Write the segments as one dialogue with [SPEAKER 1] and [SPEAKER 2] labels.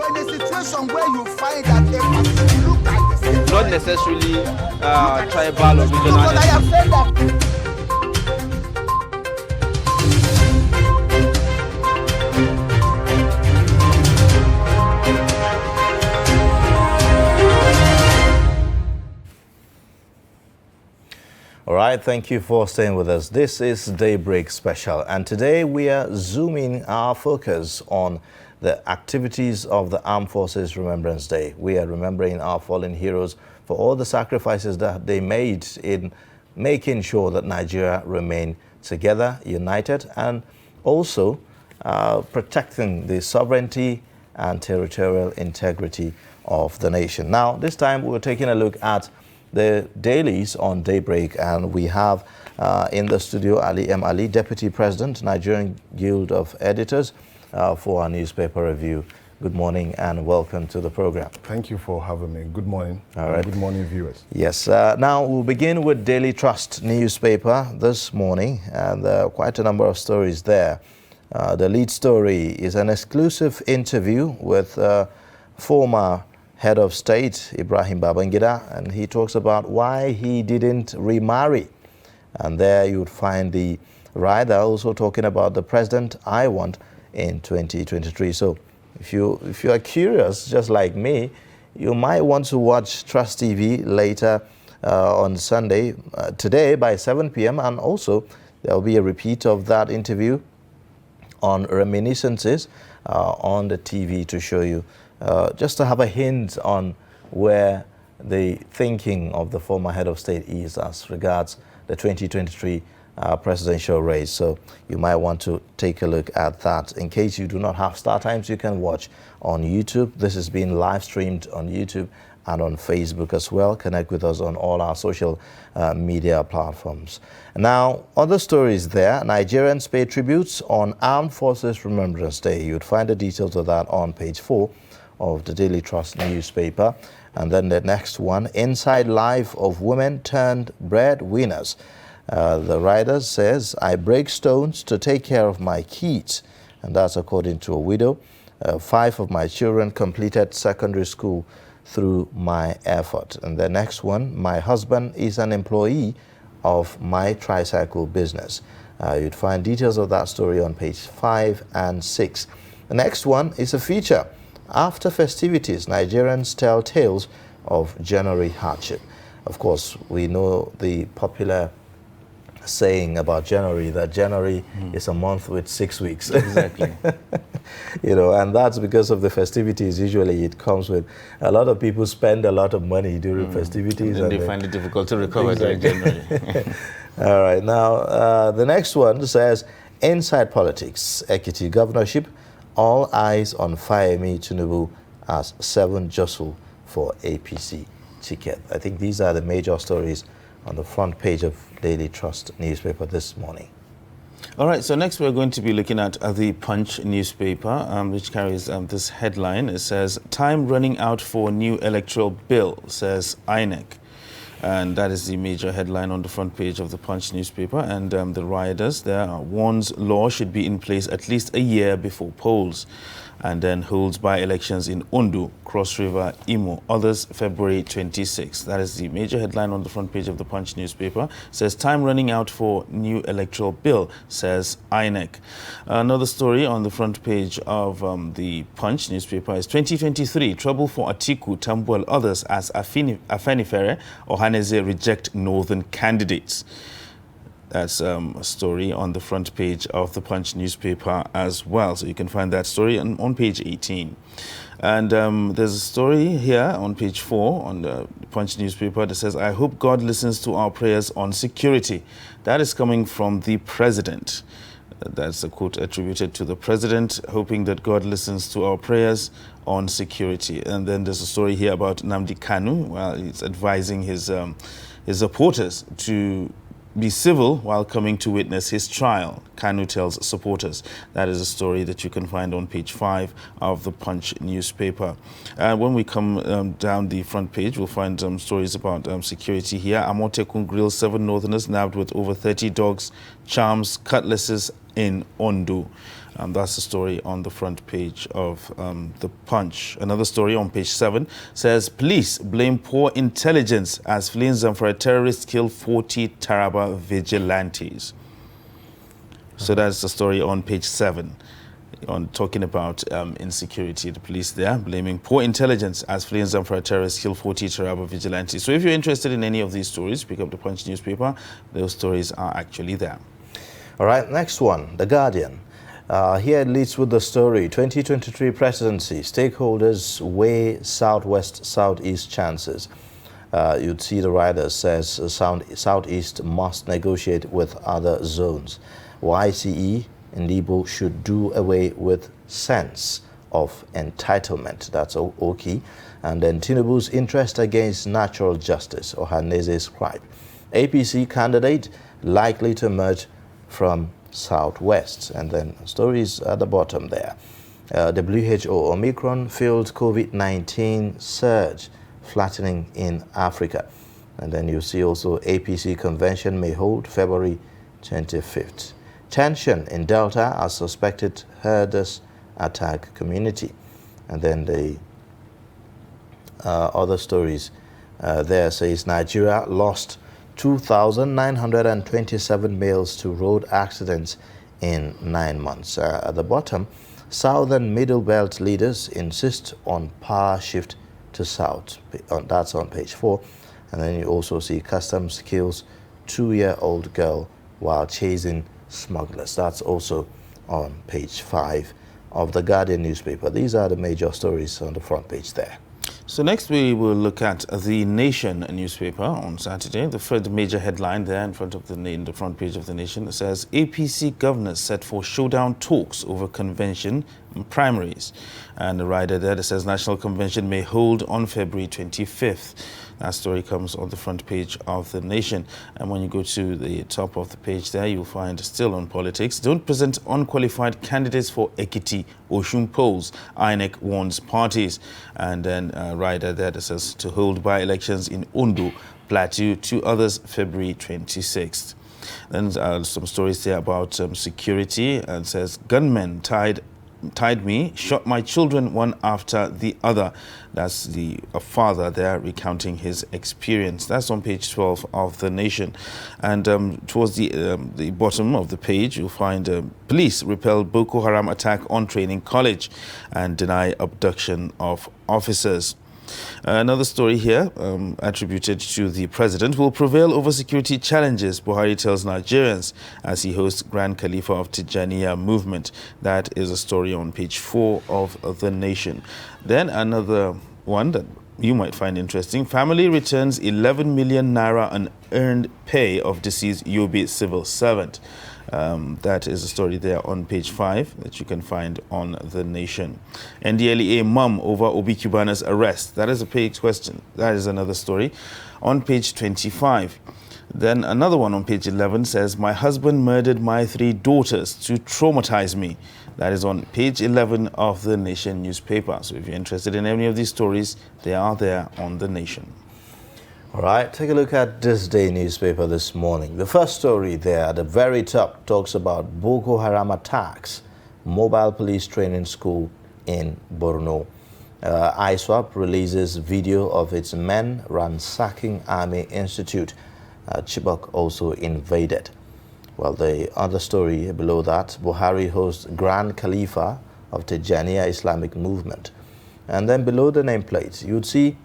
[SPEAKER 1] But in a situation where you find that a person look at the situation,
[SPEAKER 2] not necessarily tribal or regional.
[SPEAKER 1] but I have said that.
[SPEAKER 3] All right, thank you for staying with us. This is Daybreak Special, and today we are zooming our focus on the activities of the Armed Forces Remembrance Day. We are remembering our fallen heroes for all the sacrifices that they made in making sure that Nigeria remain together, united, and also protecting the sovereignty and territorial integrity of the nation. Now, this time we're taking a look at the dailies on Daybreak, and we have in the studio Ali M. Ali, Deputy President, Nigerian Guild of Editors, for our newspaper review. Good morning and welcome to the program.
[SPEAKER 4] Thank you for having me. Good morning.
[SPEAKER 3] All right.
[SPEAKER 4] Good morning, viewers.
[SPEAKER 3] Yes. Now we'll begin with Daily Trust newspaper this morning, and there are quite a number of stories there. The lead story is an exclusive interview with former Head of State Ibrahim Babangida, and he talks about why he didn't remarry. And there you would find the writer also talking about the president I want in 2023. So if you are curious, just like me, you might want to watch TrustTV later on Sunday, today by 7 p.m. And also there will be a repeat of that interview on Reminiscences on the TV to show you, just to have a hint on where the thinking of the former head of state is as regards the 2023 presidential race. So you might want to take a look at that. In case you do not have Star Times, you can watch on YouTube. This is being live streamed on YouTube and on Facebook as well. Connect with us on all our social media platforms. Now, other stories there. Nigerians pay tributes on Armed Forces Remembrance Day. You'd find the details of that on page 4 of the Daily Trust newspaper. And then the next one, Inside Life of Women Turned Breadwinners. The writer says, I break stones to take care of my kids. And that's according to a widow. 5 of my children completed secondary school through my effort. And the next one, my husband is an employee of my tricycle business. You'd find details of that story on page 5 and 6. The next one is a feature. After festivities, Nigerians tell tales of January hardship. Of course, we know the popular saying about January, that January is a month with 6 weeks.
[SPEAKER 2] Exactly.
[SPEAKER 3] You know, and that's because of the festivities. Usually it comes with a lot of people spend a lot of money during festivities.
[SPEAKER 2] And they find it difficult to recover during January.
[SPEAKER 3] All right. Now, the next one says, Inside Politics, Ekiti Governorship, all eyes on Fayemi Tinubu as 7 jostle for APC ticket. I think these are the major stories on the front page of Daily Trust newspaper this morning.
[SPEAKER 2] All right, so next we're going to be looking at the Punch newspaper, which carries this headline. It says, time running out for new electoral bill, says INEC. And that is the major headline on the front page of the Punch newspaper. And the rioters there warns law should be in place at least a year before polls. And then holds by-elections in Ondo, Cross River, Imo, others February 26. That is the major headline on the front page of the Punch newspaper. It says, time running out for new electoral bill, says INEC. Another story on the front page of the Punch newspaper is 2023, trouble for Atiku, Tambuwal, others as Afenifere or Haneze reject northern candidates. That's a story on the front page of the Punch newspaper as well. So you can find that story on page 18. And there's a story here on page 4 on the Punch newspaper that says, I hope God listens to our prayers on security. That is coming from the president. That's a quote attributed to the president, hoping that God listens to our prayers on security. And then there's a story here about Nnamdi Kanu. Well, he's advising his supporters to be civil while coming to witness his trial, Kanu tells supporters. That is a story that you can find on page 5 of the Punch newspaper. When we come down the front page, we'll find some stories about security here. Amotekun grills 7 northerners nabbed with over 30 dogs, charms, cutlasses, in Ondo. That's the story on the front page of the Punch. Another story on page 7 says, police blame poor intelligence as fleeing Zamfara terrorists kill 40 Taraba vigilantes. So that's the story on page 7. On talking about insecurity, the police there blaming poor intelligence as fleeing Zamfara terrorists kill 40 Taraba vigilantes. So if you're interested in any of these stories, pick up the Punch newspaper. Those stories are actually there.
[SPEAKER 3] All right, next one, The Guardian. Here it leads with the story, 2023 presidency, stakeholders weigh southwest-southeast chances. You'd see the writer says southeast must negotiate with other zones. YCE in Igbo should do away with sense of entitlement. That's Oki. And then Tinubu's interest against natural justice, Ohanese's gripe. APC candidate likely to emerge from Southwest. And then stories at the bottom there. WHO, Omicron fueled COVID-19 surge, flattening in Africa. And then you see also APC convention may hold February 25th. Tension in Delta as suspected herders attack community. And then the other stories there says Nigeria lost 2,927 males to road accidents in 9 months. At the bottom, Southern Middle Belt leaders insist on power shift to South. That's on page 4. And then you also see customs kills 2-year-old girl while chasing smugglers. That's also on page 5 of the Guardian newspaper. These are the major stories on the front page there.
[SPEAKER 2] So next we will look at the Nation newspaper on Saturday. The third major headline there in front of in the front page of the Nation says APC governors set for showdown talks over convention and primaries. And the rider there that says National Convention may hold on February 25th. That story comes on the front page of the Nation. And when you go to the top of the page there, you'll find still on politics. Don't present unqualified candidates for Ekiti Oshun polls. INEC warns parties. And then rider there that says to hold by-elections in Ondo, Plateau, 2 others February 26th. Then some stories there about security. And says gunmen tied me, shot my children one after the other. That's a father there recounting his experience. That's on page 12 of the Nation. And towards the bottom of the page, you'll find police repel Boko Haram attack on training college and deny abduction of officers. Another story here attributed to the president will prevail over security challenges, Buhari tells Nigerians as he hosts Grand Khalifa of Tijaniya movement. That is a story on page 4 of the Nation. Then another one that you might find interesting. Family returns 11 million naira unearned pay of deceased Yobe civil servant. That is a story there on page 5 that you can find on the Nation. NDLEA mum over Obi Cubana's arrest. That is a page question. That is another story on page 25. Then another one on page 11 says, my husband murdered my 3 daughters to traumatize me. That is on page 11 of the Nation newspaper. So if you're interested in any of these stories, they are there on the Nation.
[SPEAKER 3] All right, take a look at this day newspaper this morning. The first story there at the very top talks about Boko Haram attacks, mobile police training school in Borno. ISWAP releases video of its men ransacking Army Institute. Chibok also invaded. Well, the other story below that, Buhari hosts Grand Khalifa of Tijaniya Islamic movement. And then below the nameplate, you'd see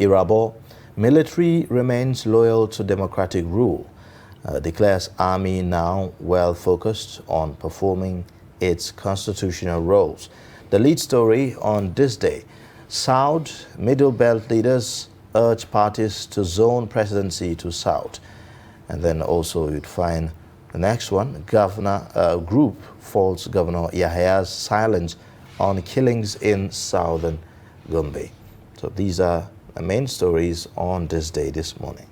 [SPEAKER 3] Irabo. Military remains loyal to democratic rule, declares army now well focused on performing its constitutional roles. The lead story on this day, South Middle Belt leaders urge parties to zone presidency to South. And then also you'd find the next one, group faults Governor Yahaya's silence on killings in southern Gombe. So these are the main stories on this day this morning.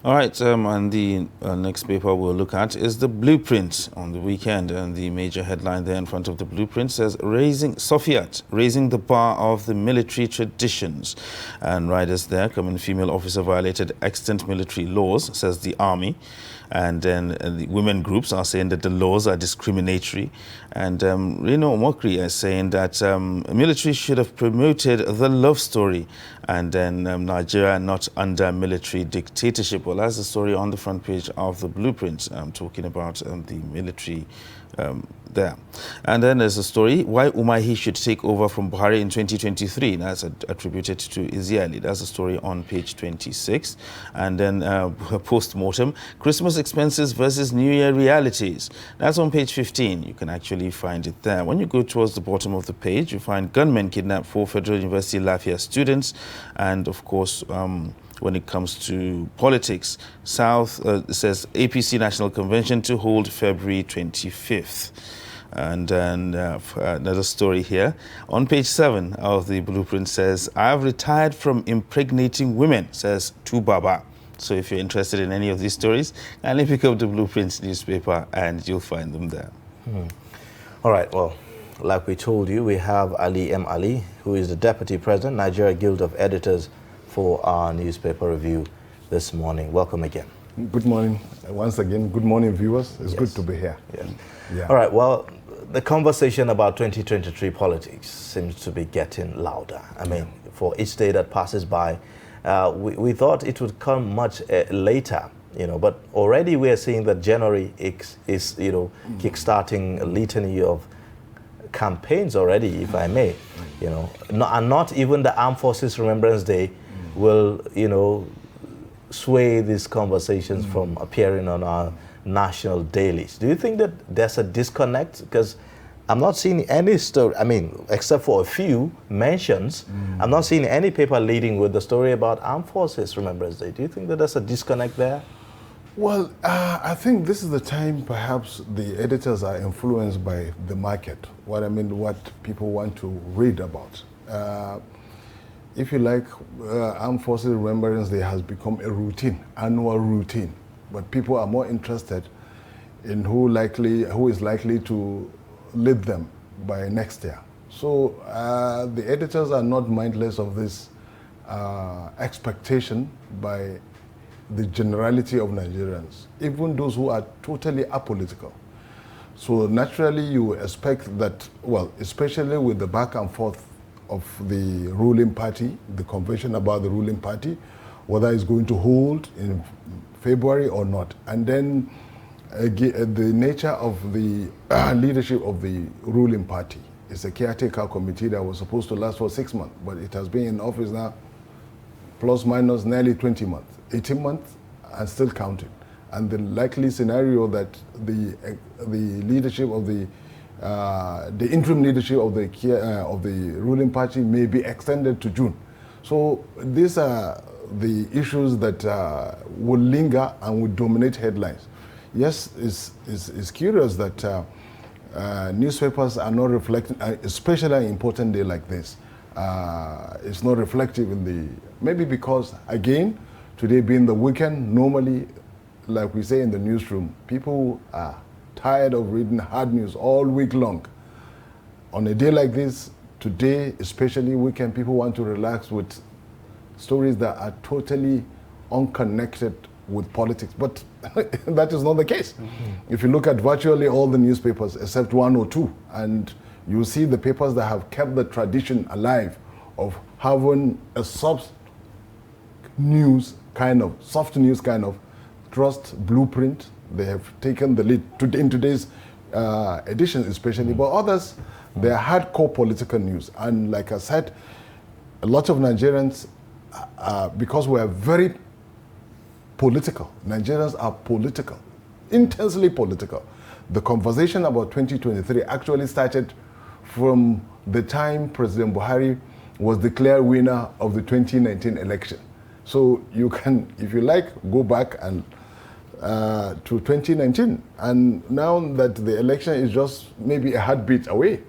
[SPEAKER 2] All right, and the next paper we'll look at is the Blueprint on the weekend. And the major headline there in front of the Blueprint says, raising the bar of the military traditions. And riders there, common female officer violated extant military laws, says the Army. And then the women groups are saying that the laws are discriminatory. And Reno Omokri is saying that military should have promoted the love story, and then Nigeria not under military dictatorship. Well, that's the story on the front page of the Blueprint, talking about the military there. And then there's a story, why Umahi should take over from Buhari in 2023. That's attributed to Iziali. That's a story on page 26. And then post-mortem, Christmas expenses versus New Year realities. That's on page 15. You can actually find it there. When you go towards the bottom of the page, you find gunmen kidnap 4 Federal University Lafayette students. And of course, when it comes to politics, South says APC National Convention to hold February 25th. And then another story here. On page 7 of the Blueprint says, I've retired from impregnating women, says Tubaba. So if you're interested in any of these stories, kindly pick up the Blueprint newspaper and you'll find them there.
[SPEAKER 3] All right, well, like we told you, we have Ali M. Ali, who is the Deputy President, Nigeria Guild of Editors, for our newspaper review this morning. Welcome again.
[SPEAKER 4] Good morning. Once again, good morning, viewers. It's
[SPEAKER 3] Yes.
[SPEAKER 4] good to be here.
[SPEAKER 3] Yes.
[SPEAKER 4] Yeah.
[SPEAKER 3] All right, well, the conversation about 2023 politics seems to be getting louder. I mean, for each day that passes by, we thought it would come much later, but already we are seeing that January is kickstarting a litany of campaigns already, if I may, and not even the Armed Forces Remembrance Day will, sway these conversations from appearing on our national dailies. Do you think that there's a disconnect? Because I'm not seeing any story, except for a few mentions, I'm not seeing any paper leading with the story about Armed Forces Remembrance Day. Do you think that there's a disconnect there?
[SPEAKER 4] Well, I think this is the time perhaps the editors are influenced by the market, what people want to read about. If you like, Armed Forces Remembrance Day has become a routine, annual routine, but people are more interested in who is likely to lead them by next year. So the editors are not mindless of this expectation by the generality of Nigerians, even those who are totally apolitical. So naturally you expect that, well, especially with the back and forth of the ruling party, the convention about the ruling party, whether it's going to hold in February or not. And then the nature of the leadership of the ruling party. It's a caretaker committee that was supposed to last for 6 months, but it has been in office now plus minus nearly 20 months, 18 months, and still counting. And the likely scenario that the leadership of the interim leadership of the ruling party may be extended to June. So these are the issues that will linger and will dominate headlines. Yes, it's curious that newspapers are not reflecting, especially an important day like this. It's not reflective in the, maybe because, again, today being the weekend, normally, like we say in the newsroom, people are tired of reading hard news all week long. On a day like this, today, especially weekend, people want to relax with stories that are totally unconnected with politics. But that is not the case. Mm-hmm. If you look at virtually all the newspapers, except 1 or 2, and you see the papers that have kept the tradition alive of having a soft news kind of Trust Blueprint. They have taken the lead in today's edition especially, but others, they are hardcore political news. And like I said, a lot of Nigerians, because we are very political, Nigerians are political, intensely political. The conversation about 2023 actually started from the time President Buhari was declared winner of the 2019 election. So you can, if you like, go back and to 2019. And now that the election is just maybe a heartbeat away,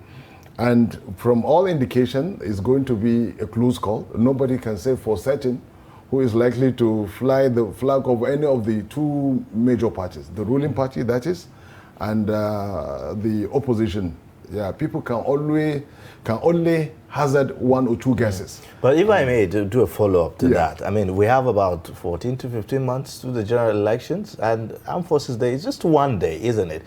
[SPEAKER 4] and from all indication, it's going to be a close call. Nobody can say for certain who is likely to fly the flag of any of the 2 major parties, the ruling party, that is, and the opposition Yeah, people can only hazard one or two guesses.
[SPEAKER 3] But if I may do a follow-up to
[SPEAKER 4] Yeah.
[SPEAKER 3] that, I mean, we have about 14 to 15 months to the general elections, and Armed Forces Day is just one day, isn't it?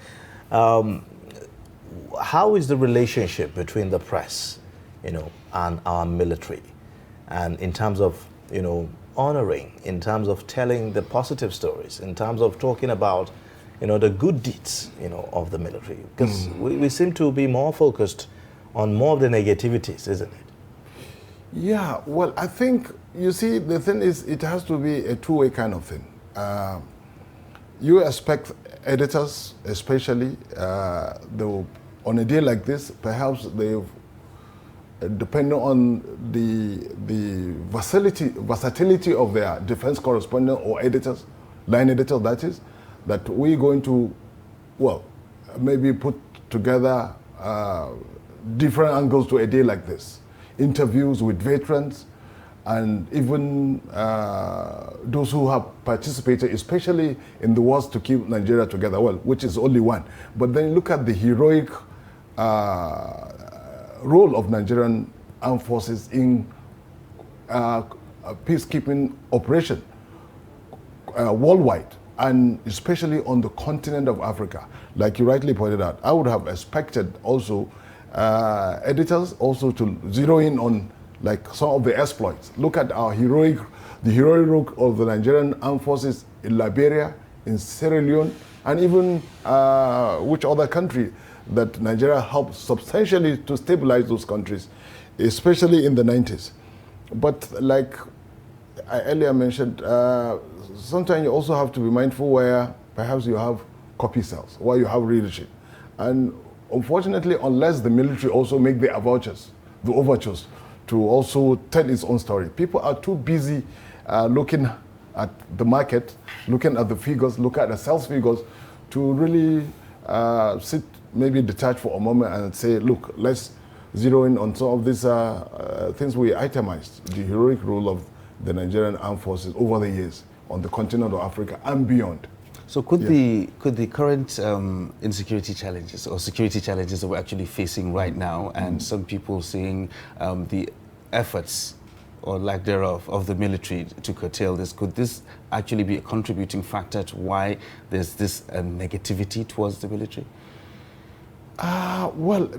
[SPEAKER 3] How is the relationship between the press, and our military, and in terms of, honoring, in terms of telling the positive stories, in terms of talking about, the good deeds, of the military? Because we seem to be more focused on more of the negativities, isn't it?
[SPEAKER 4] Yeah, well, I think, you see, the thing is, it has to be a two-way kind of thing. You expect editors, especially, on a day like this, perhaps depending on the versatility of their defense correspondent or editors, line editors, that we're going to, well, maybe put together different angles to a day like this. Interviews with veterans and even those who have participated, especially in the wars to keep Nigeria together, well, which is only one. But then look at the heroic role of Nigerian armed forces in a peacekeeping operation worldwide, and especially on the continent of Africa. Like you rightly pointed out, I would have expected also editors also to zero in on like some of the exploits. Look at the heroic role of the Nigerian armed forces in Liberia, in Sierra Leone, and even which other country that Nigeria helped substantially to stabilize those countries, especially in the 90s. But like I earlier mentioned, sometimes you also have to be mindful where perhaps you have copy cells, where you have readership. And unfortunately, unless the military also make the overtures to also tell its own story, people are too busy looking at the market, looking at the figures, look at the sales figures, to really sit, maybe detach for a moment and say, look, let's zero in on some of these things we itemized, the heroic role of the Nigerian armed forces over the years on the continent of Africa and beyond.
[SPEAKER 2] So could the current insecurity challenges or security challenges that we're actually facing right now, and some people seeing the efforts or lack thereof of the military to curtail this, could this actually be a contributing factor to why there's this negativity towards the military?
[SPEAKER 4] Well,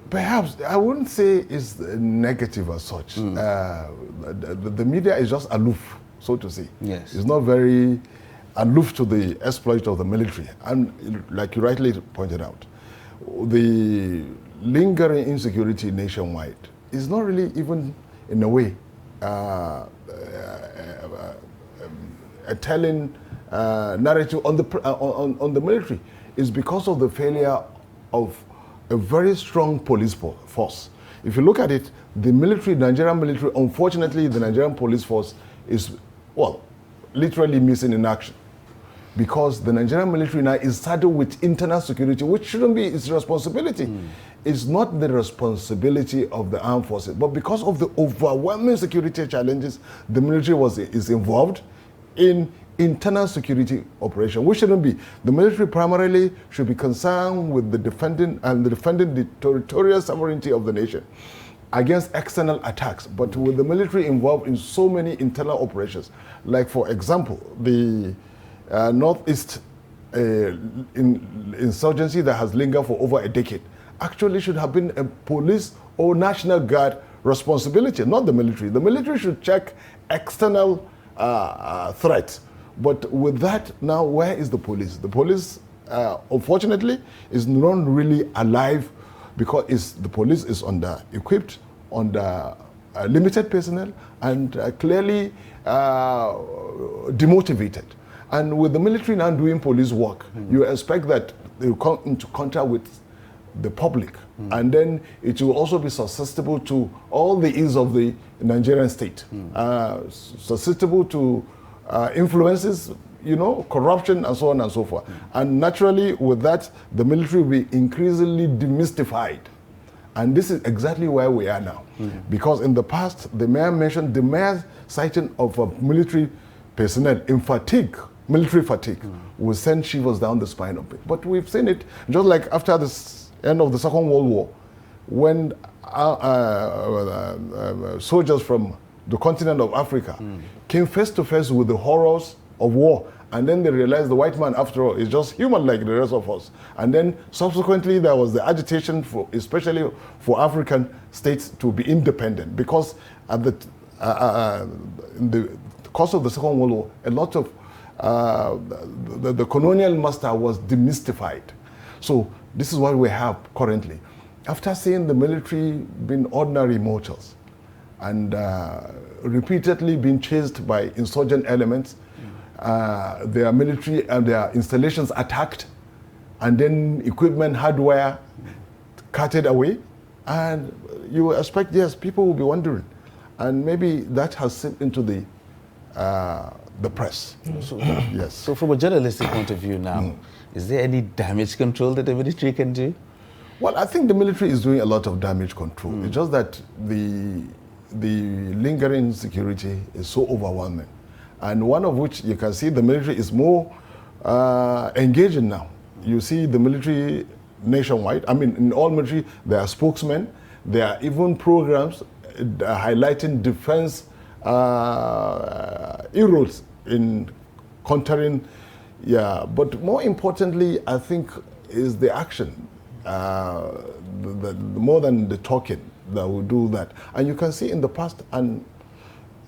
[SPEAKER 4] perhaps I wouldn't say it's negative as such. The media is just aloof, so to say.
[SPEAKER 2] Yes.
[SPEAKER 4] It's not very aloof to the exploit of the military. And like you rightly pointed out, the lingering insecurity nationwide is not really even, in a way, a telling narrative on the military. It's because of the failure of a very strong police force. If you look at it, the military, Nigerian military, unfortunately, the Nigerian police force is, well, literally missing in action. Because the Nigerian military now is saddled with internal security, which shouldn't be its responsibility. It's not the responsibility of the armed forces, but because of the overwhelming security challenges, the military is involved in internal security operation, which shouldn't be. The military primarily should be concerned with defending the territorial sovereignty of the nation against external attacks. But with the military involved in so many internal operations, like for example, the Northeast insurgency that has lingered for over a decade, actually should have been a police or National Guard responsibility, not the military. The military should check external threats. But with that, now where is the police? The police, unfortunately, is not really alive because the police is under-equipped, under limited personnel, and clearly demotivated. And with the military now doing police work, you expect that they will come into contact with the public, and then it will also be susceptible to all the ills of the Nigerian state, susceptible to influences, corruption and so on and so forth. And naturally, with that, the military will be increasingly demystified. And this is exactly where we are now. Because in the past, the mayor mentioned the mere sighting of military personnel in military fatigue, will send shivers down the spine of it. But we've seen it, just like after this end of the Second World War, when soldiers from the continent of Africa came face to face with the horrors of war. And then they realized the white man, after all, is just human like the rest of us. And then subsequently, there was the agitation, for, especially for African states, to be independent. Because at in the course of the Second World War, a lot of the colonial master was demystified. So this is what we have currently. After seeing the military being ordinary mortals and repeatedly being chased by insurgent elements, their military and their installations attacked, and then equipment, hardware carted away, and you expect, yes, people will be wondering, and maybe that has seeped into the press. So, yes.
[SPEAKER 2] So from a journalistic point of view now, is there any damage control that the military can do?
[SPEAKER 4] Well, I think the military is doing a lot of damage control. It's just that the lingering insecurity is so overwhelming. And one of which you can see the military is more engaging now. You see the military nationwide. I mean, in all military, there are spokesmen. There are even programs highlighting defense heroes in countering. Yeah, but more importantly, I think, is the action. More than the talking that will do that. And you can see in the past, and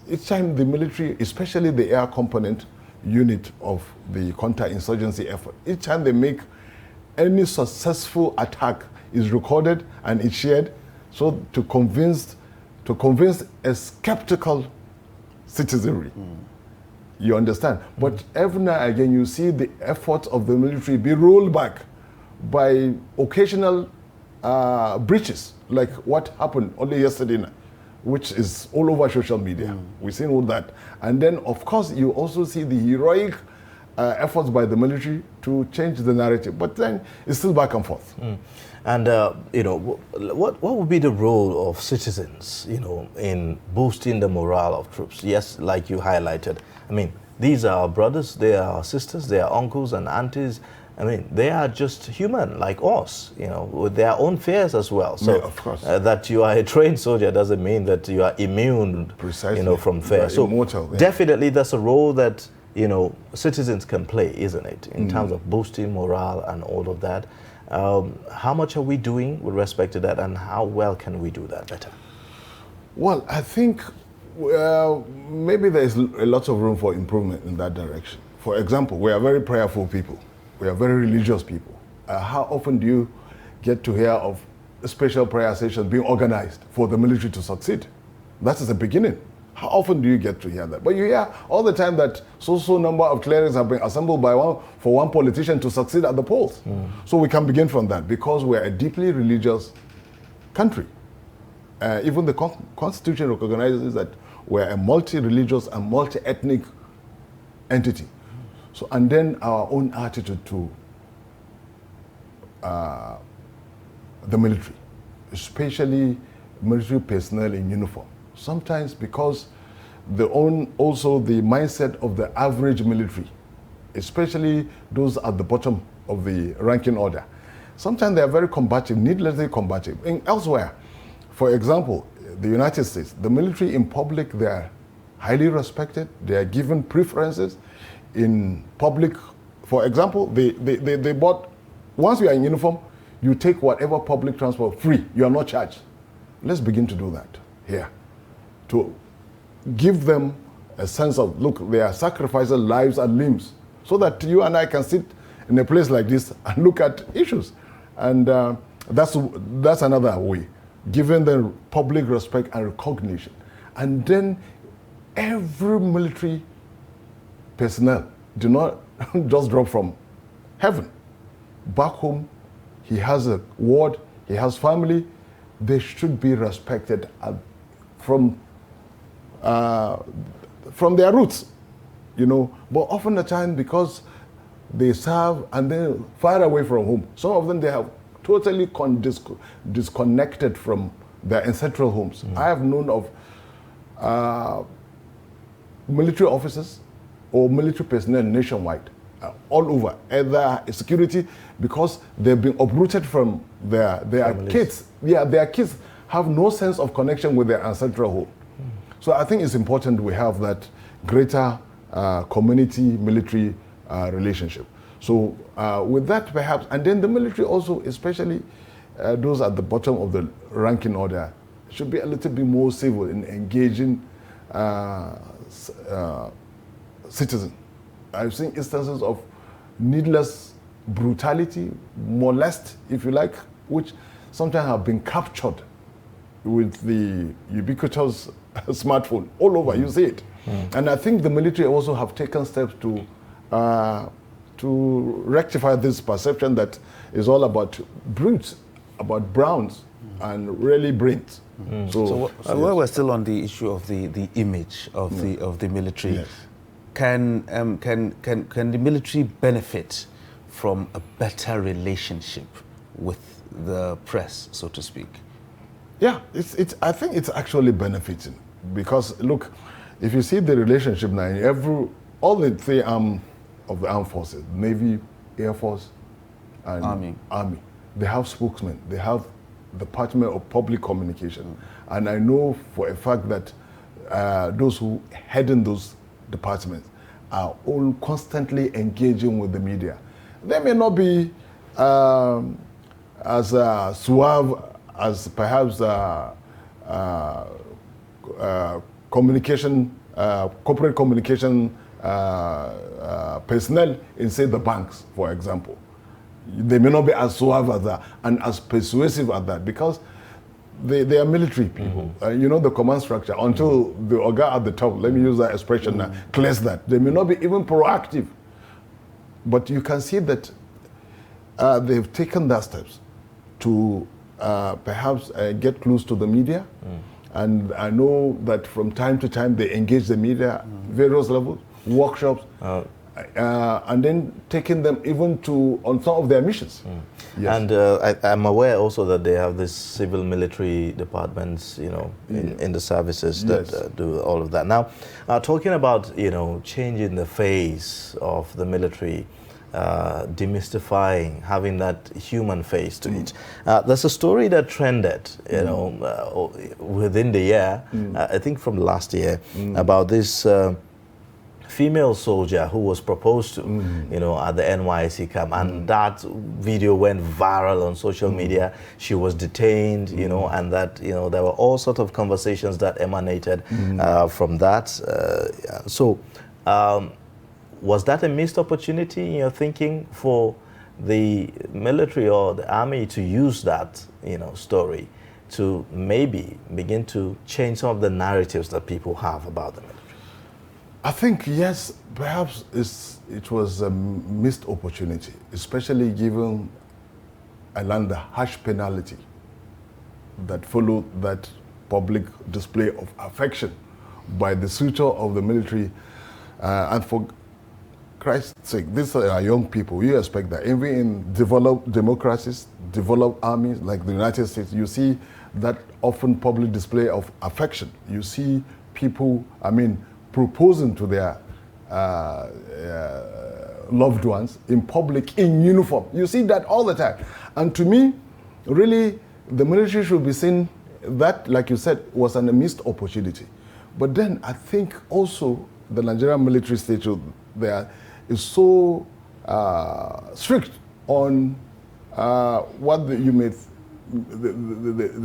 [SPEAKER 4] each time the military, especially the air component unit of the counter-insurgency effort, each time they make any successful attack is recorded and it's shared, so to convince a skeptical citizenry. You understand? But every now and again you see the efforts of the military be rolled back by occasional breaches, like what happened only yesterday night, which is all over social media. We've seen all that. And then, of course, you also see the heroic efforts by the military to change the narrative. But then it's still back and forth.
[SPEAKER 3] And, you know, what would be the role of citizens, you know, in boosting the morale of troops? Yes, like you highlighted. I mean, these are our brothers, they are our sisters, they are uncles and aunties. I mean, they are just human like us, you know, with their own fears as well. So,
[SPEAKER 4] yeah, of course.
[SPEAKER 3] That you are a trained soldier doesn't mean that you are immune,
[SPEAKER 4] precisely,
[SPEAKER 3] you know, from fear. So,
[SPEAKER 4] immortal, yeah.
[SPEAKER 3] Definitely, that's a role that, you know, citizens can play, isn't it, in terms of boosting morale and all of that. How much are we doing with respect to that, and how well can we do that better?
[SPEAKER 4] Well, I think maybe there is a lot of room for improvement in that direction. For example, we are very prayerful people. We are very religious people. How often do you get to hear of special prayer sessions being organized for the military to succeed? That is the beginning. How often do you get to hear that? But you hear all the time that so number of clerics have been assembled for one politician to succeed at the polls. So we can begin from that, because we are a deeply religious country. Even the Constitution recognizes that we are a multi-religious and multi-ethnic entity. So, and then our own attitude to the military, especially military personnel in uniform. Sometimes because also the mindset of the average military, especially those at the bottom of the ranking order. Sometimes they are very combative, needlessly combative. Elsewhere, for example, the United States, the military in public, they are highly respected, they are given preferences. In public, for example, they bought, once you are in uniform, you take whatever public transport free, you are not charged. Let's begin to do that here, to give them a sense of, look, they are sacrificing lives and limbs, so that you and I can sit in a place like this and look at issues. And that's another way, giving them public respect and recognition. And then every military personnel do not just drop from heaven. Back home, he has a ward, he has family. They should be respected from their roots, you know. But often the time, because they serve and they're far away from home, some of them, they have totally disconnected from their ancestral homes. I have known of military officers or military personnel nationwide, all over, either security, because they've been uprooted from their
[SPEAKER 3] Families.
[SPEAKER 4] kids. Yeah, their kids have no sense of connection with their ancestral home. So I think it's important we have that greater community-military relationship. So with that, perhaps, and then the military also, especially those at the bottom of the ranking order, should be a little bit more civil in engaging citizens. I've seen instances of needless brutality, molest, if you like, which sometimes have been captured with the ubiquitous smartphone all over. You see it. And I think the military also have taken steps to rectify this perception that is all about brutes, about browns, and really brains.
[SPEAKER 2] So while we're still on the issue of the image of the military,
[SPEAKER 4] Yes.
[SPEAKER 2] can the military benefit from a better relationship with the press, so to speak?
[SPEAKER 4] Yeah, I think it's actually benefiting, because look, if you see the relationship now in all the three arms of the armed forces, Navy, Air Force, and Army, they have spokesmen, they have Department of Public Communication, and I know for a fact that those who head in those departments are all constantly engaging with the media. They may not be as suave as perhaps corporate communication personnel in, say, the banks, for example. They may not be as suave as that and as persuasive as that, because they are military people. You know the command structure. Until the Oga at the top, let me use that expression now, clears that. They may not be even proactive. But you can see that they've taken that steps to perhaps get close to the media. And I know that from time to time they engage the media, various levels, workshops, and then taking them even on some of their missions. Yes.
[SPEAKER 3] And I'm aware also that they have these civil military departments, you know, in the services that do all of that. Now, talking about, you know, changing the face of the military, demystifying, having that human face to it. There's a story that trended, you know, within the year, I think from last year, about this female soldier who was proposed to, you know, at the NYC camp, and that video went viral on social media. She was detained, you know, and that, you know, there were all sorts of conversations that emanated from that. Was that a missed opportunity in your thinking for the military or the army to use that, you know, story to maybe begin to change some of the narratives that people have about the military?
[SPEAKER 4] I think, yes, perhaps it was a missed opportunity, especially given the harsh penalty that followed that public display of affection by the suitor of the military. And for Christ's sake, these are young people. You expect that. Even in developed democracies, developed armies like the United States, you see that often public display of affection. You see people, proposing to their loved ones in public, in uniform. You see that all the time. And to me, really, the military should be seen, that, like you said, was a missed opportunity. But then I think also the Nigerian military statute there is so strict on what they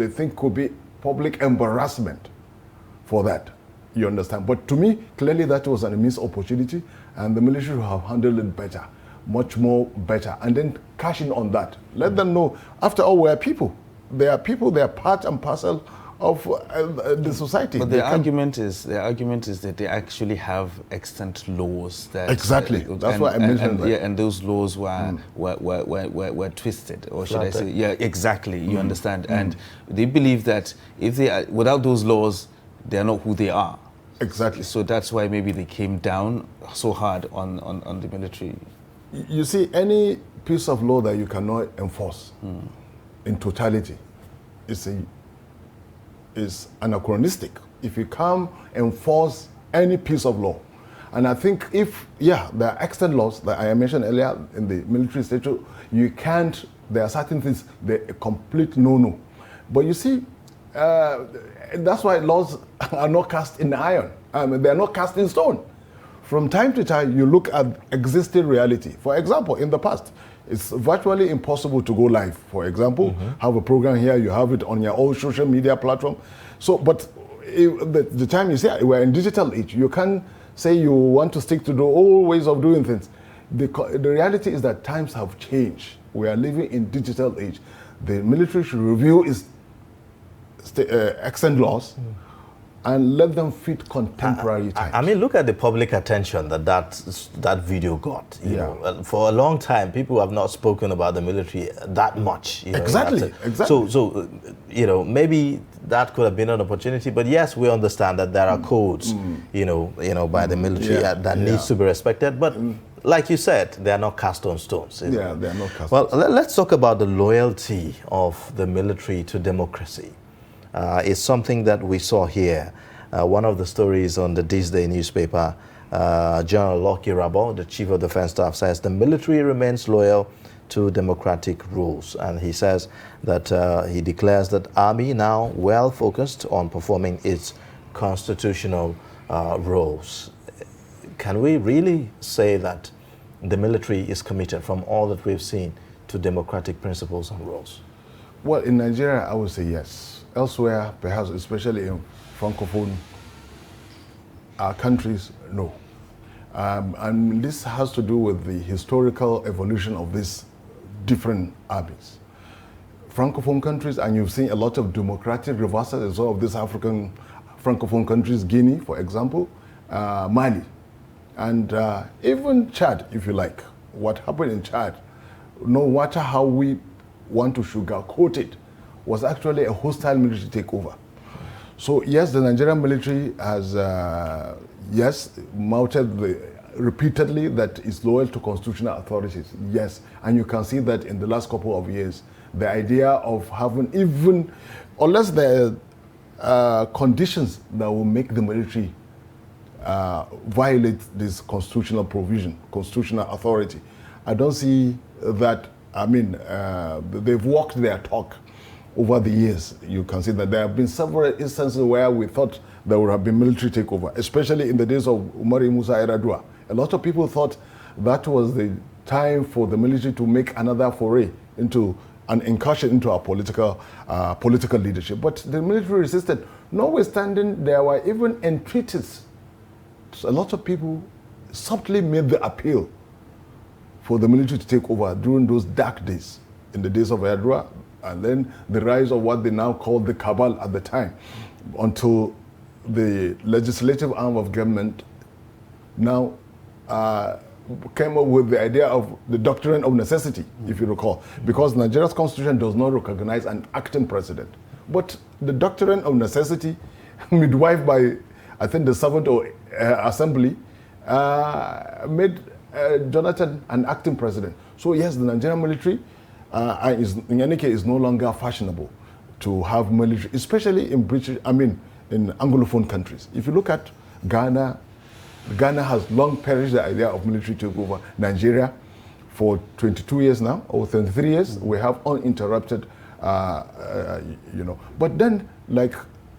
[SPEAKER 4] think could be public embarrassment for that. You understand? But to me, clearly that was a missed opportunity, and the military should have handled it better, much more better, and then cash in on that. Let them know, after all, we're people. They are people, they are part and parcel of the society.
[SPEAKER 2] But the argument is that they actually have extant laws that
[SPEAKER 4] exactly. That's why I mentioned that.
[SPEAKER 2] Yeah, and those laws were twisted, or should I say? Yeah, exactly. You understand? And they believe that if they are, without those laws, they are not who they are.
[SPEAKER 4] Exactly.
[SPEAKER 2] So that's why maybe they came down so hard on the military.
[SPEAKER 4] You see, any piece of law that you cannot enforce in totality is anachronistic. If you can't enforce any piece of law, And I think if, yeah, there are extant laws that I mentioned earlier in the military statute, you can't, there are certain things, they're a complete no-no. But you see, that's why laws are not cast in iron. They're not cast in stone. From time to time, you look at existing reality. For example, in the past, it's virtually impossible to go live. For example, have a program here, you have it on your own social media platform. So, but the time you say we're in digital age, you can't say you want to stick to the old ways of doing things. The reality is that times have changed. We are living in digital age. The military should review its extant laws and let them fit contemporary times.
[SPEAKER 3] I mean, look at the public attention that video got. You know, for a long time, people have not spoken about the military that much. You know,
[SPEAKER 4] exactly.
[SPEAKER 3] So, you know, maybe that could have been an opportunity. But yes, we understand that there are codes, you know, by the military that needs to be respected. But like you said, they are not cast on stones.
[SPEAKER 4] They are not cast
[SPEAKER 3] on stones. Well, let's talk about the loyalty of the military to democracy. It's something that we saw here. One of the stories on the This Day newspaper, General Lucky Rabo, the Chief of Defense Staff, says the military remains loyal to democratic rules. And he says that he declares that Army now well focused on performing its constitutional roles. Can we really say that the military is committed, from all that we've seen, to democratic principles and rules?
[SPEAKER 4] Well, in Nigeria, I would say yes. Elsewhere, perhaps, especially in Francophone countries, no. And this has to do with the historical evolution of these different armies. Francophone countries, and you've seen a lot of democratic reversals as well of these African Francophone countries, Guinea, for example, Mali, and even Chad, if you like. What happened in Chad, no matter how we want to sugarcoat it, was actually a hostile military takeover. So yes, the Nigerian military has, mounted repeatedly that it's loyal to constitutional authorities, yes. And you can see that in the last couple of years, the idea of having even, unless there are conditions that will make the military violate this constitutional provision, constitutional authority, I don't see that. I mean, they've walked their talk over the years. You can see that there have been several instances where we thought there would have been military takeover, especially in the days of Umari Musa Yar'Adua. A lot of people thought that was the time for the military to make another foray into an incursion into our political leadership. But the military resisted. Notwithstanding, there were even entreaties. So a lot of people subtly made the appeal for the military to take over during those dark days, in the days of Yar'Adua, and then the rise of what they now call the cabal at the time, until the legislative arm of government now came up with the idea of the doctrine of necessity, if you recall, because Nigeria's constitution does not recognize an acting president. But the doctrine of necessity, midwifed by, I think, the 7th Assembly, made Jonathan an acting president. So yes, the Nigerian military, in any case, is no longer fashionable to have military, especially in in Anglophone countries. If you look at Ghana, Ghana has long perished the idea of military takeover. Nigeria, for 22 years now, or 23 years, we have uninterrupted, But then, like,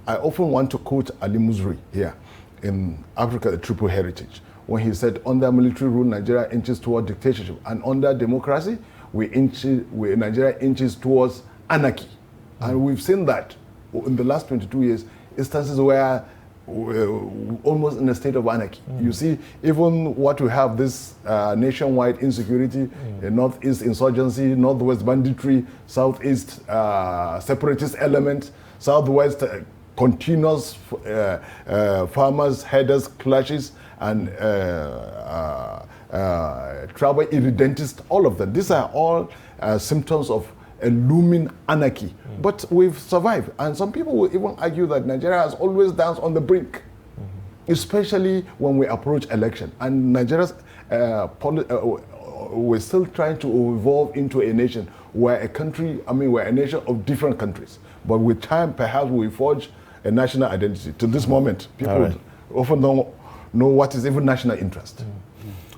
[SPEAKER 4] I often want to quote Ali Musri here in Africa, the Triple Heritage, when he said, under military rule, Nigeria inches toward dictatorship, and under democracy, Nigeria inches towards anarchy. And we've seen that in the last 22 years, instances where we're almost in a state of anarchy. You see, even what we have, this nationwide insecurity, northeast insurgency, northwest banditry, southeast separatist element, southwest continuous farmers, headers, clashes, and tribal irredentist, all of them. These are all symptoms of a looming anarchy. But we've survived. And some people will even argue that Nigeria has always danced on the brink, especially when we approach election. And Nigeria's, we're still trying to evolve into a nation where we're a nation of different countries. But with time, perhaps we forge a national identity. To this moment, people often don't know what is even national interest.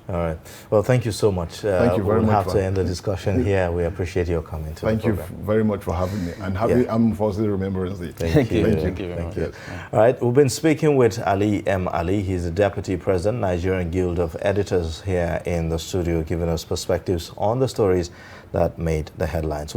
[SPEAKER 3] All right. Well, thank you so much.
[SPEAKER 4] Thank you very much.
[SPEAKER 3] We'll have to end the discussion here. We appreciate your coming to
[SPEAKER 4] Thank
[SPEAKER 3] the
[SPEAKER 4] you
[SPEAKER 3] program.
[SPEAKER 4] very much for having me. And happy Armed Forces Remembrance Day.
[SPEAKER 3] Thank you.
[SPEAKER 2] Thank you very much.
[SPEAKER 3] You. All right. We've been speaking with Ali M. Ali. He's the Deputy President, Nigerian Guild of Editors, here in the studio, giving us perspectives on the stories that made the headlines.